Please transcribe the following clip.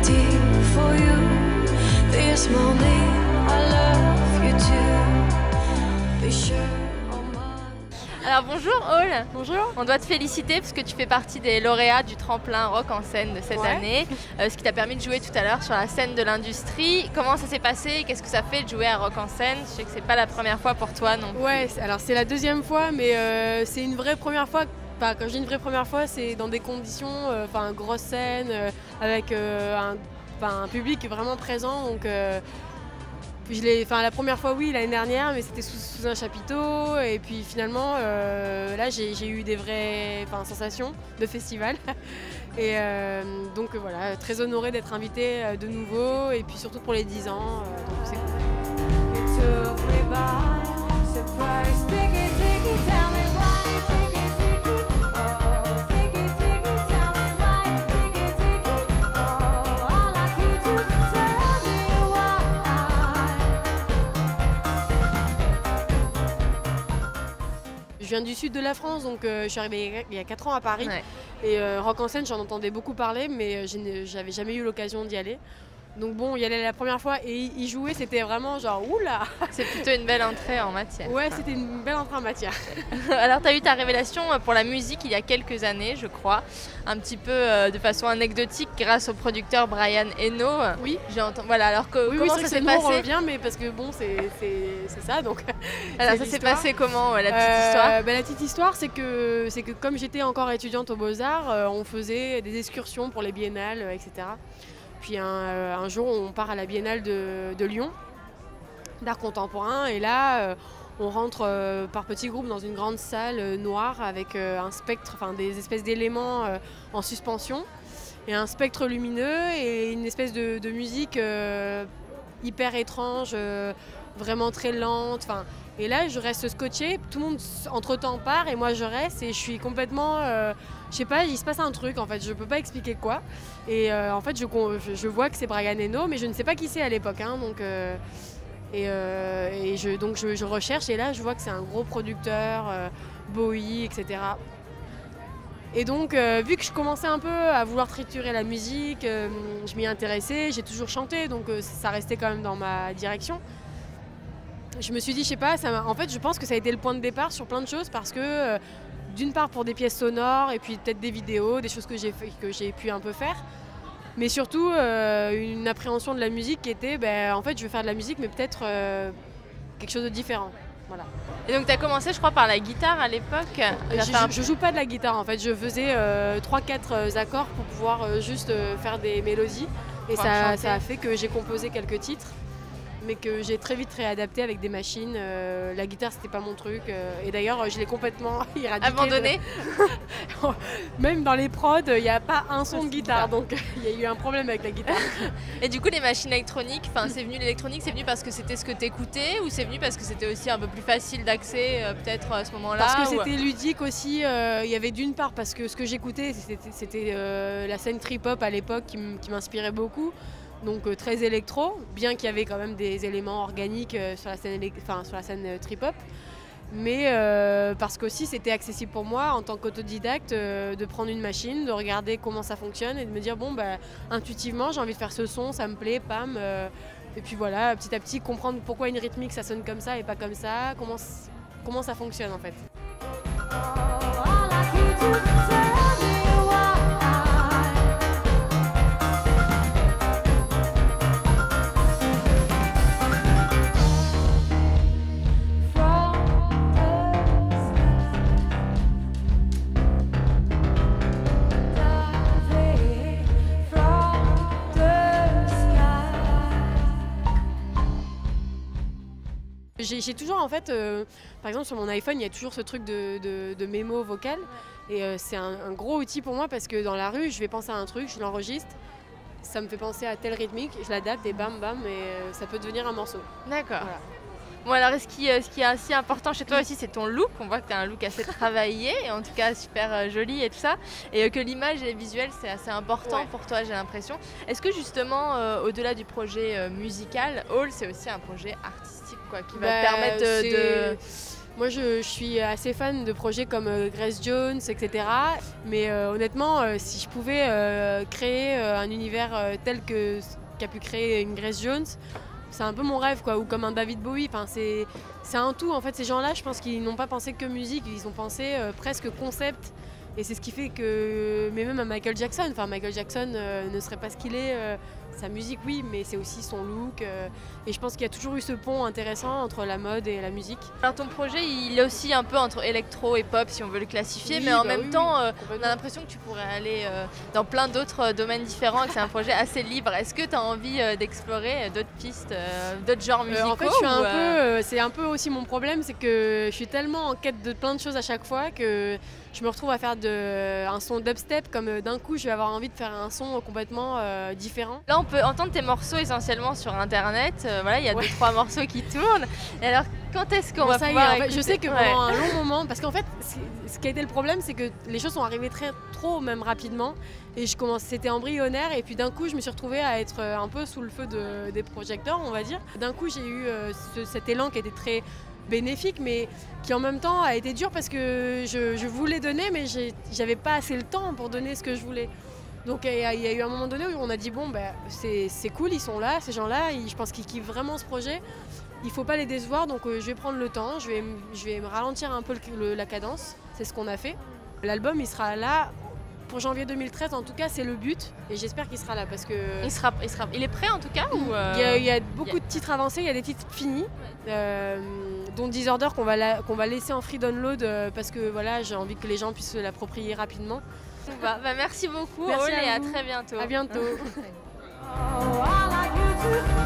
deep for you. This morning I love you too. Be sure. Alors bonjour Aude. Bonjour. On doit te féliciter parce que tu fais partie des lauréats du tremplin rock en scène de cette année, ce qui t'a permis de jouer tout à l'heure sur la scène de l'industrie. Comment ça s'est passé? Qu'est-ce que ça fait de jouer à rock en scène? Je sais que c'est pas la première fois pour toi non plus. Ouais, alors c'est la deuxième fois, mais c'est une vraie première fois. Enfin, quand je dis une vraie première fois, c'est dans des conditions, grosse scène, avec un public vraiment présent. Donc la première fois oui, l'année dernière, mais c'était sous un chapiteau. Et puis finalement, là j'ai eu des vraies sensations de festival. Et donc voilà, très honorée d'être invitée de nouveau. Et puis surtout pour les 10 ans, donc c'est cool. Je viens du sud de la France, donc je suis arrivée il y a 4 ans à Paris. Ouais. Et rock en scène, j'en entendais beaucoup parler, mais j'avais jamais eu l'occasion d'y aller. Donc bon, y aller la première fois et y jouer, c'était vraiment genre oula. C'est plutôt une belle entrée en matière. Ouais, c'était une belle entrée en matière. Alors tu as eu ta révélation pour la musique il y a quelques années, je crois, un petit peu de façon anecdotique grâce au producteur Brian Eno. Oui. Voilà, alors comment ça s'est passé? On revient, mais parce que bon, c'est ça donc. Alors ça s'est passé comment la petite histoire? La petite histoire, c'est que comme j'étais encore étudiante aux Beaux-Arts, on faisait des excursions pour les biennales, etc. Puis un jour, on part à la Biennale de Lyon, d'art contemporain, et là, on rentre par petits groupes dans une grande salle noire avec un spectre, des espèces d'éléments en suspension, et un spectre lumineux et une espèce de musique hyper étrange, vraiment très lente. Et là, je reste scotchée, tout le monde entre-temps part et moi je reste et je suis complètement... je sais pas, il se passe un truc en fait, je peux pas expliquer quoi. Et en fait, je vois que c'est Brian Eno, mais je ne sais pas qui c'est à l'époque. Donc je recherche et là, je vois que c'est un gros producteur, Bowie, etc. Et donc, vu que je commençais un peu à vouloir triturer la musique, je m'y intéressais, j'ai toujours chanté, donc ça restait quand même dans ma direction. Je me suis dit, je sais pas, en fait, je pense que ça a été le point de départ sur plein de choses parce que, d'une part pour des pièces sonores et puis peut-être des vidéos, des choses que j'ai pu un peu faire, mais surtout une appréhension de la musique qui était, en fait, je veux faire de la musique, mais peut-être quelque chose de différent. Voilà. Et donc tu as commencé, je crois, par la guitare à l'époque. Je joue pas de la guitare en fait, je faisais 3-4 accords pour pouvoir juste faire des mélodies. Et ça a fait que j'ai composé quelques titres, mais que j'ai très vite réadapté avec des machines. La guitare, c'était pas mon truc. Et d'ailleurs, je l'ai complètement éradiqué. Abandonné. Même dans les prods, il n'y a pas un son de guitare. Donc, il y a eu un problème avec la guitare. Et du coup, les machines électroniques, c'est venu l'électronique, c'est venu parce que c'était ce que tu écoutais ou c'est venu parce que c'était aussi un peu plus facile d'accès peut-être à ce moment-là? Parce que c'était ludique aussi. Il y avait d'une part parce que ce que j'écoutais, c'était la scène trip-hop à l'époque qui m'inspirait beaucoup. Donc très électro, bien qu'il y avait quand même des éléments organiques sur la scène trip-hop. Mais parce qu'aussi c'était accessible pour moi en tant qu'autodidacte de prendre une machine, de regarder comment ça fonctionne et de me dire intuitivement j'ai envie de faire ce son, ça me plaît, pam. Et puis voilà, petit à petit comprendre pourquoi une rythmique ça sonne comme ça et pas comme ça, comment ça fonctionne en fait. J'ai toujours en fait, par exemple sur mon iPhone, il y a toujours ce truc de mémo vocal et c'est un gros outil pour moi parce que dans la rue, je vais penser à un truc, je l'enregistre, ça me fait penser à telle rythmique, je l'adapte et bam bam et ça peut devenir un morceau. D'accord. Voilà. Bon alors ce qui est assez important chez toi aussi c'est ton look, on voit que tu as un look assez travaillé et en tout cas super joli et tout ça et que l'image et le visuel c'est assez important pour toi j'ai l'impression. Est-ce que justement au-delà du projet musical, All c'est aussi un projet artistique qui va te permettre de... Moi, je suis assez fan de projets comme Grace Jones, etc. Mais honnêtement, si je pouvais créer un univers tel que qu'a pu créer une Grace Jones, c'est un peu mon rêve, quoi. Ou comme un David Bowie. Enfin, c'est un tout. En fait, ces gens-là, je pense qu'ils n'ont pas pensé que musique, ils ont pensé presque concept. Et c'est ce qui fait que, mais même à Michael Jackson, Michael Jackson ne serait pas ce qu'il est. Sa musique, oui, mais c'est aussi son look. Et je pense qu'il y a toujours eu ce pont intéressant entre la mode et la musique. Alors ton projet, il est aussi un peu entre électro et pop, si on veut le classifier, Oui, mais en bah même oui, temps, oui, on a l'impression que tu pourrais aller dans plein d'autres domaines différents, et que c'est un projet assez libre. Est-ce que tu as envie d'explorer d'autres pistes, d'autres genres musicaux En fait, je suis c'est un peu aussi mon problème, c'est que je suis tellement en quête de plein de choses à chaque fois que je me retrouve à faire un son dubstep, comme d'un coup, je vais avoir envie de faire un son complètement différent. Là, on peut entendre tes morceaux essentiellement sur Internet. Voilà, il y a 2-3 morceaux qui tournent. Et alors, quand est-ce qu'on va pouvoir en fait, je sais que Ouais. pendant un long moment, parce qu'en fait, ce qui a été le problème, c'est que les choses sont arrivées trop, même rapidement. Et c'était embryonnaire. Et puis d'un coup, je me suis retrouvée à être un peu sous le feu des projecteurs, on va dire. D'un coup, j'ai eu cet élan qui était très bénéfique, mais qui en même temps a été dur parce que je voulais donner, mais j'avais pas assez le temps pour donner ce que je voulais. Donc il y a eu un moment donné où on a dit bon, c'est cool, ils sont là, ces gens-là, je pense qu'ils kiffent vraiment ce projet. Il faut pas les décevoir, donc je vais prendre le temps, je vais me ralentir un peu la cadence. C'est ce qu'on a fait. L'album, il sera là pour janvier 2013, en tout cas, c'est le but, et j'espère qu'il sera là parce que Il est prêt en tout cas ou il y a beaucoup de titres avancés, il y a des titres finis, dont Disorder qu'on va laisser en free download parce que voilà, j'ai envie que les gens puissent l'approprier rapidement. Merci beaucoup, Merci Ole, et à à vous. très bientôt. À bientôt. Oh, I like you too.